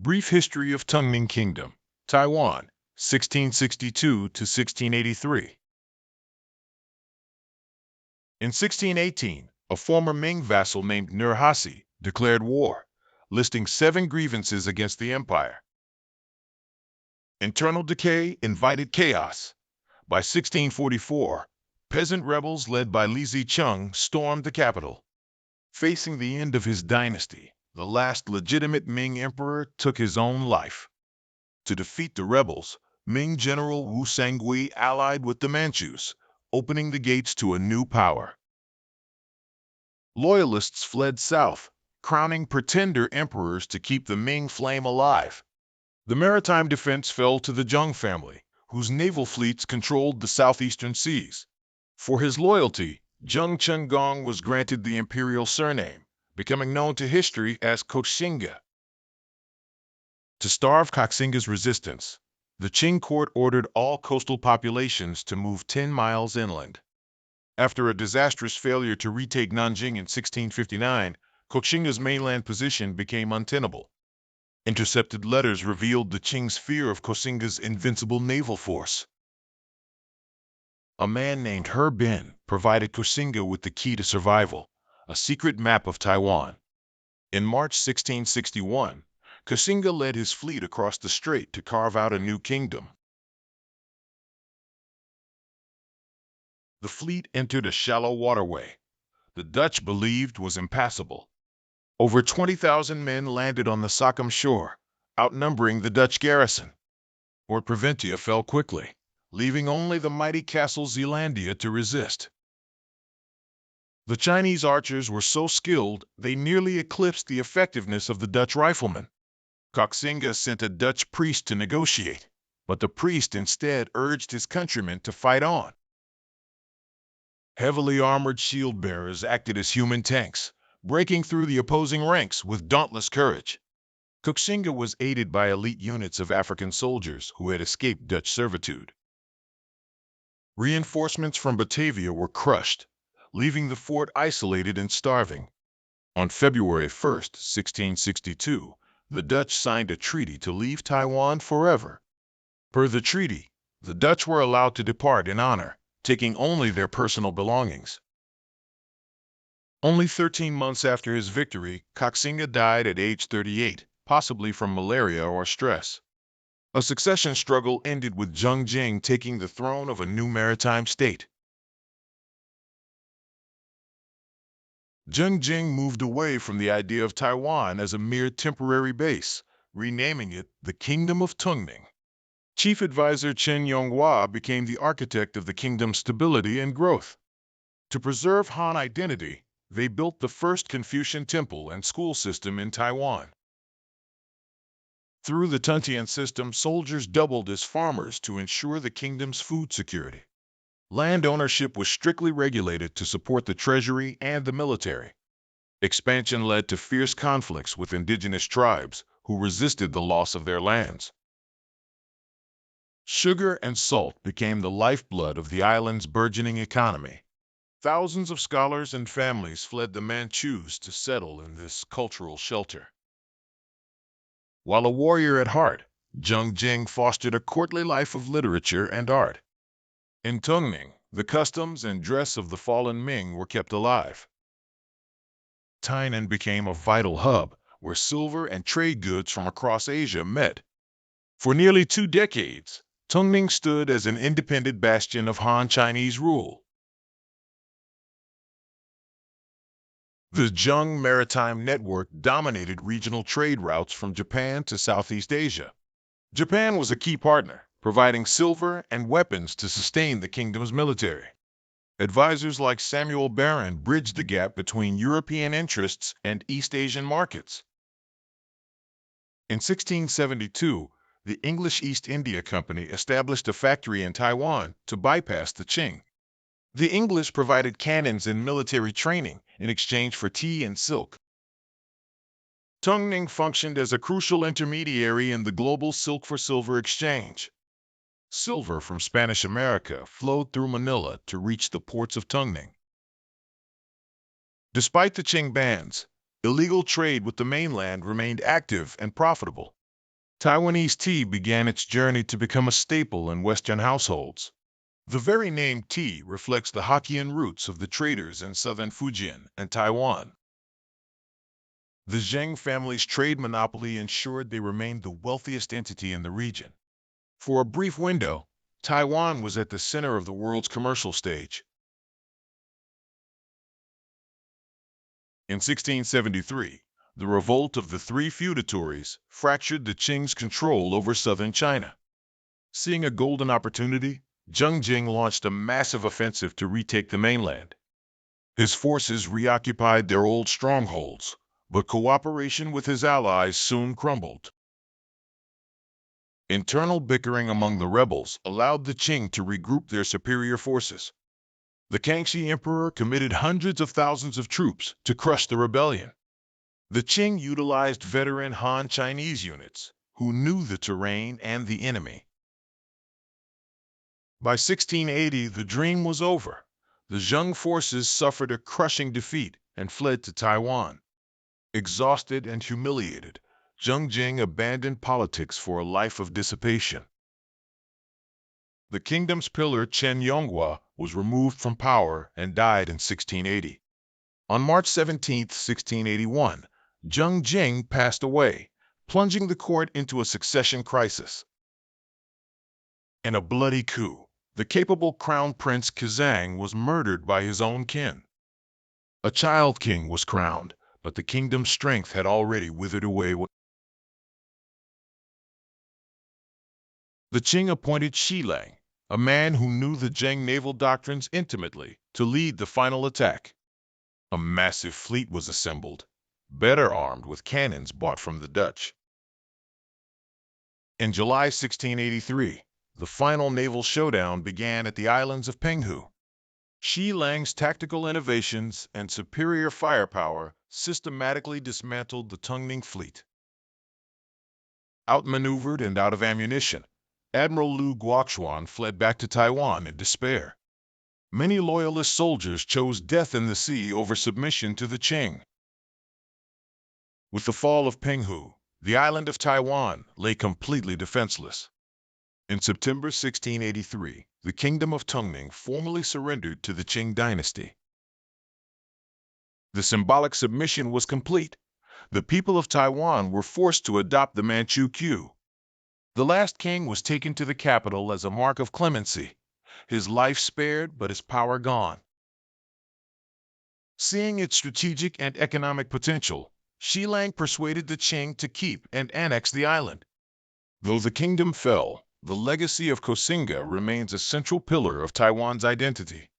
Brief History of Tungning Kingdom, Taiwan, 1662 to 1683. In 1618, a former Ming vassal named Nurhaci declared war, listing 7 grievances against the empire. Internal decay invited chaos. By 1644, peasant rebels led by Li Zicheng stormed the capital. Facing the end of his dynasty, the last legitimate Ming emperor took his own life. To defeat the rebels, Ming General Wu Sangui allied with the Manchus, opening the gates to a new power. Loyalists fled south, crowning pretender emperors to keep the Ming flame alive. The maritime defense fell to the Zheng family, whose naval fleets controlled the southeastern seas. For his loyalty, Zheng Chenggong was granted the imperial surname, becoming known to history as Koxinga. To starve Koxinga's resistance, the Qing court ordered all coastal populations to move 10 miles inland. After a disastrous failure to retake Nanjing in 1659, Koxinga's mainland position became untenable. Intercepted letters revealed the Qing's fear of Koxinga's invincible naval force. A man named He Bin provided Koxinga with the key to survival, a secret map of Taiwan. In March 1661, Koxinga led his fleet across the strait to carve out a new kingdom. The fleet entered a shallow waterway the Dutch believed was impassable. Over 20,000 men landed on the Sockham shore, outnumbering the Dutch garrison. Fort Preventia fell quickly, leaving only the mighty castle Zealandia to resist. The Chinese archers were so skilled they nearly eclipsed the effectiveness of the Dutch riflemen. Koxinga sent a Dutch priest to negotiate, but the priest instead urged his countrymen to fight on. Heavily armored shield bearers acted as human tanks, breaking through the opposing ranks with dauntless courage. Koxinga was aided by elite units of African soldiers who had escaped Dutch servitude. Reinforcements from Batavia were crushed, leaving the fort isolated and starving. On February 1, 1662, the Dutch signed a treaty to leave Taiwan forever. Per the treaty, the Dutch were allowed to depart in honor, taking only their personal belongings. Only 13 months after his victory, Koxinga died at age 38, possibly from malaria or stress. A succession struggle ended with Zheng Jing taking the throne of a new maritime state. Zheng Jing moved away from the idea of Taiwan as a mere temporary base, renaming it the Kingdom of Tungning. Chief advisor Chen Yonghua became the architect of the kingdom's stability and growth. To preserve Han identity, they built the first Confucian temple and school system in Taiwan. Through the Tuntian system, soldiers doubled as farmers to ensure the kingdom's food security. Land ownership was strictly regulated to support the treasury and the military. Expansion led to fierce conflicts with indigenous tribes who resisted the loss of their lands. Sugar and salt became the lifeblood of the island's burgeoning economy. Thousands of scholars and families fled the Manchus to settle in this cultural shelter. While a warrior at heart, Zheng Jing fostered a courtly life of literature and art. In Tungning, the customs and dress of the fallen Ming were kept alive. Tainan became a vital hub where silver and trade goods from across Asia met. For nearly 2 decades, Tungning stood as an independent bastion of Han Chinese rule. The Zheng Maritime Network dominated regional trade routes from Japan to Southeast Asia. Japan was a key partner, providing silver and weapons to sustain the kingdom's military. Advisors like Samuel Baron bridged the gap between European interests and East Asian markets. In 1672, the English East India Company established a factory in Taiwan to bypass the Qing. The English provided cannons and military training in exchange for tea and silk. Tungning functioned as a crucial intermediary in the global silk-for-silver exchange. Silver from Spanish America flowed through Manila to reach the ports of Tungning. Despite the Qing bans, illegal trade with the mainland remained active and profitable. Taiwanese tea began its journey to become a staple in Western households. The very name tea reflects the Hokkien roots of the traders in southern Fujian and Taiwan. The Zheng family's trade monopoly ensured they remained the wealthiest entity in the region. For a brief window, Taiwan was at the center of the world's commercial stage. In 1673, the revolt of the three feudatories fractured the Qing's control over southern China. Seeing a golden opportunity, Zheng Jing launched a massive offensive to retake the mainland. His forces reoccupied their old strongholds, but cooperation with his allies soon crumbled. Internal bickering among the rebels allowed the Qing to regroup their superior forces. The Kangxi Emperor committed hundreds of thousands of troops to crush the rebellion. The Qing utilized veteran Han Chinese units, who knew the terrain and the enemy. By 1680, the dream was over. The Zheng forces suffered a crushing defeat and fled to Taiwan. Exhausted and humiliated, Zheng Jing abandoned politics for a life of dissipation. The kingdom's pillar Chen Yonghua was removed from power and died in 1680. On March 17, 1681, Zheng Jing passed away, plunging the court into a succession crisis. In a bloody coup, the capable Crown Prince Kazang was murdered by his own kin. A child king was crowned, but the kingdom's strength had already withered away. The Qing appointed Shi Lang, a man who knew the Zheng naval doctrines intimately, to lead the final attack. A massive fleet was assembled, better armed with cannons bought from the Dutch. In July 1683, the final naval showdown began at the islands of Penghu. Shi Lang's tactical innovations and superior firepower systematically dismantled the Tungning fleet. Outmaneuvered and out of ammunition, Admiral Lu Guoquan fled back to Taiwan in despair. Many loyalist soldiers chose death in the sea over submission to the Qing. With the fall of Penghu, the island of Taiwan lay completely defenseless. In September 1683, the kingdom of Tungning formally surrendered to the Qing dynasty. The symbolic submission was complete. The people of Taiwan were forced to adopt the Manchu queue. The last king was taken to the capital as a mark of clemency, his life spared but his power gone. Seeing its strategic and economic potential, Shi Lang persuaded the Qing to keep and annex the island. Though the kingdom fell, the legacy of Koxinga remains a central pillar of Taiwan's identity.